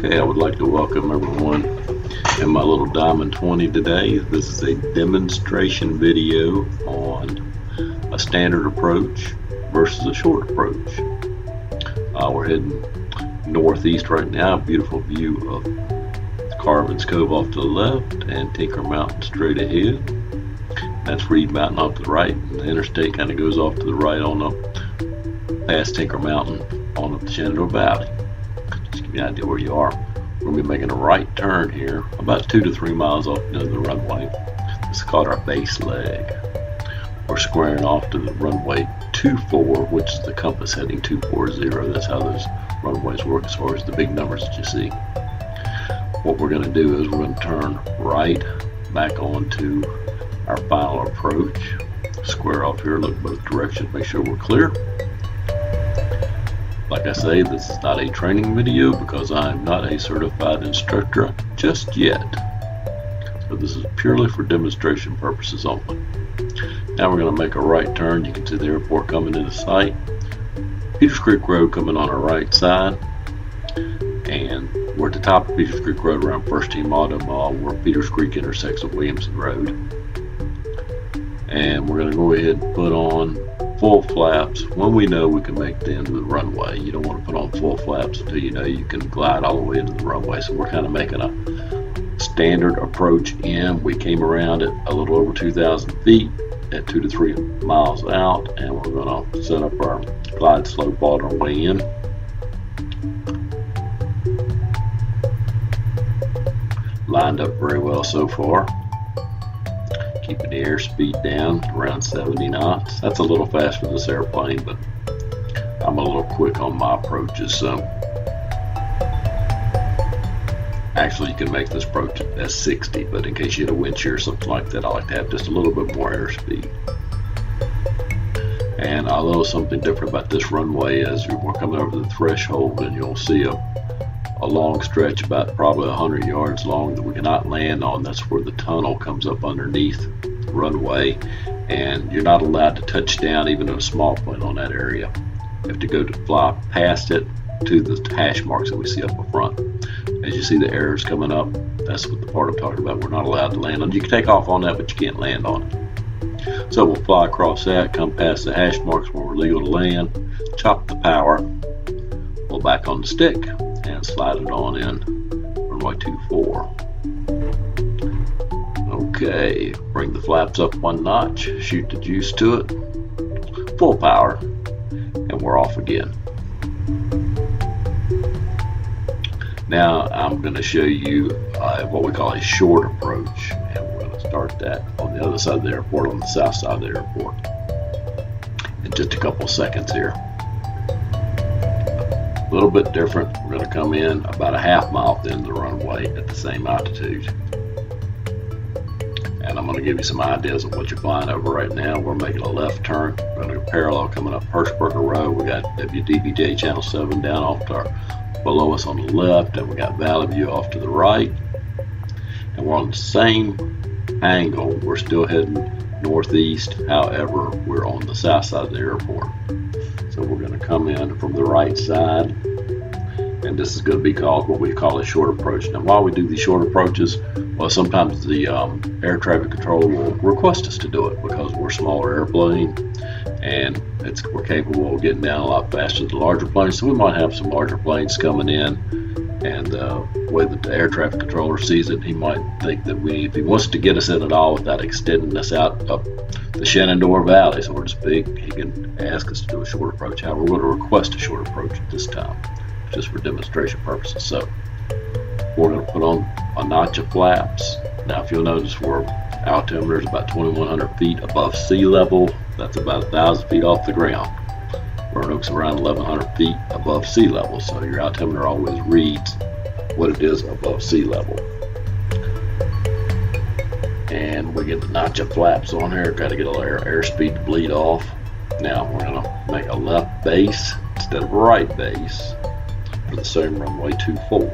Okay, I would like to welcome everyone in my little Diamond 20 today. This is a demonstration video on a standard approach versus a short approach. We're heading northeast right now. Beautiful view of Carvin's Cove off to the left and Tinker Mountain straight ahead. That's Reed Mountain off to the right, and the interstate kind of goes off to the right on up past Tinker Mountain on up the Shenandoah Valley. Just give you an idea where you are. We're going to be making a right turn here, about 2 to 3 miles off the runway. This is called our base leg. We're squaring off to the runway 24, which is the compass heading 240. That's how those runways work as far as the big numbers that you see. What we're going to do is we're going to turn right back onto our final approach. Square off here, look both directions, make sure we're clear. Like I say, this is not a training video because I am not a certified instructor just yet. So this is purely for demonstration purposes only. Now we're going to make a right turn. You can see the airport coming into sight. Peters Creek Road coming on our right side. And we're at the top of Peters Creek Road around First Team Auto Mall where Peters Creek intersects with Williamson Road. And we're going to go ahead and put on full flaps when we know we can make the end of the runway. You don't want to put on full flaps until you know you can glide all the way into the runway. So we're kind of making a standard approach in. We came around at a little over 2,000 feet at 2 to 3 miles out, and we're going to set up our glide slope on our way in. Lined up very well so far. Keeping the airspeed down around 70 knots. That's a little fast for this airplane, but I'm a little quick on my approaches. So actually you can make this approach at 60, but in case you hit a wind shear or something like that, I like to have just a little bit more airspeed. And although something different about this runway is we're coming over the threshold, and you'll see a long stretch about probably 100 yards long that we cannot land on. That's where the tunnel comes up underneath the runway, and you're not allowed to touch down even in a small plane on that area. You have to go to fly past it to the hash marks that we see up front. As you see the arrows coming up, that's what the part I'm talking about. We're not allowed to land on. You can take off on that, but you can't land on it. So we'll fly across that, come past the hash marks where we're legal to land, chop the power, pull back on the stick, and slide it on in runway 24. Okay, bring the flaps up 1 notch, shoot the juice to it, full power, and we're off again. Now I'm going to show you what we call a short approach, and we're going to start that on the other side of the airport, on the south side of the airport, in just a couple seconds here. A little bit different. We're going to come in about a half mile off the end of the runway at the same altitude. And I'm going to give you some ideas of what you're flying over right now. We're making a left turn. We're going to go parallel coming up Hirschberger Road. We got WDBJ Channel 7 down off to our, below us on the left, and we got Valley View off to the right. And we're on the same angle. We're still heading northeast. However, we're on the south side of the airport. So we're going to come in from the right side, and this is going to be called what we call a short approach. Now, while we do these short approaches, well, sometimes the air traffic controller will request us to do it because we're a smaller airplane, and we're capable of getting down a lot faster than the larger planes. So we might have some larger planes coming in, and the way that the air traffic controller sees it, he might think that if he wants to get us in at all without extending us out up the Shenandoah Valley, so we're just big, he can ask us to do a short approach. However, we're going to request a short approach at this time, just for demonstration purposes. So we're going to put on a notch of flaps. Now, if you'll notice, our altimeter is about 2,100 feet above sea level. That's about 1,000 feet off the ground. Roanoke's around 1,100 feet above sea level, so your altimeter always reads what it is above sea level. And we get the notch of flaps on here. Got to get a little airspeed to bleed off. Now we're going to make a left base instead of a right base for the same runway 24.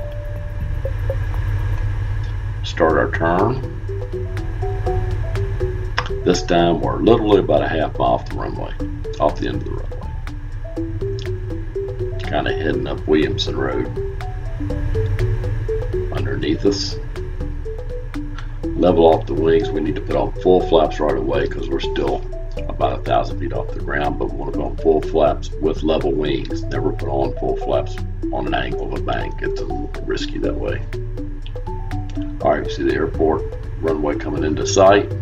Start our turn. This time we're literally about a half mile off the runway, off the end of the runway. Kind of heading up Williamson Road. underneath us. Level off the wings. We need to put on full flaps right away because we're still about 1,000 feet off the ground, but we want to put on full flaps with level wings. Never put on full flaps on an angle of a bank. It's a little risky that way. All right, you see the airport runway coming into sight.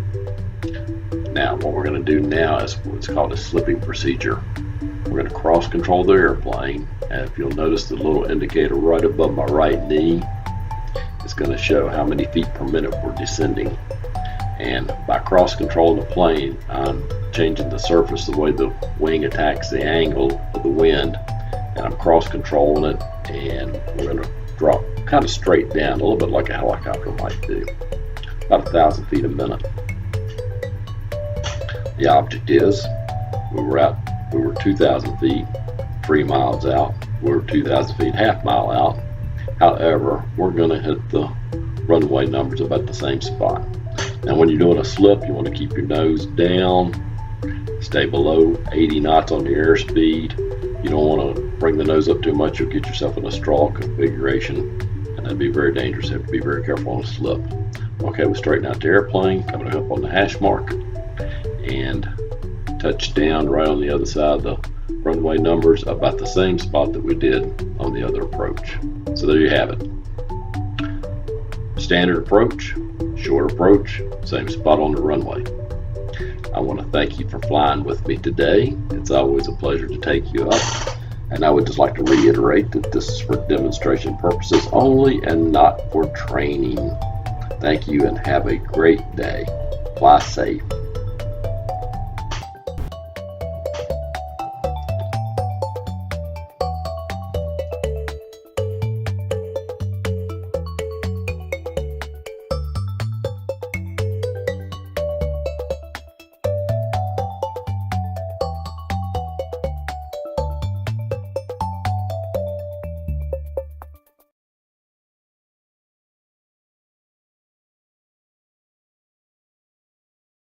Now, what we're going to do now is what's called a slipping procedure. We're going to cross control the airplane, and if you'll notice the little indicator right above my right knee, it's going to show how many feet per minute we're descending. And by cross controlling the plane, I'm changing the surface the way the wing attacks the angle of the wind, and I'm cross controlling it, and we're going to drop kind of straight down, a little bit like a helicopter might do, about 1,000 feet a minute. The object is, we were 2,000 feet, 3 miles out. We were 2,000 feet, half mile out. However, we're going to hit the runway numbers about the same spot. Now, when you're doing a slip, you want to keep your nose down, stay below 80 knots on the airspeed. You don't want to bring the nose up too much. You'll get yourself in a straw configuration, and that'd be very dangerous. You have to be very careful on a slip. Okay, we straighten out the airplane, coming up on the hash mark, and touch down right on the other side of the runway numbers, about the same spot that we did on the other approach. So there you have it. Standard approach, short approach, same spot on the runway. I want to thank you for flying with me today. It's always a pleasure to take you up. And I would just like to reiterate that this is for demonstration purposes only and not for training. Thank you and have a great day. Fly safe.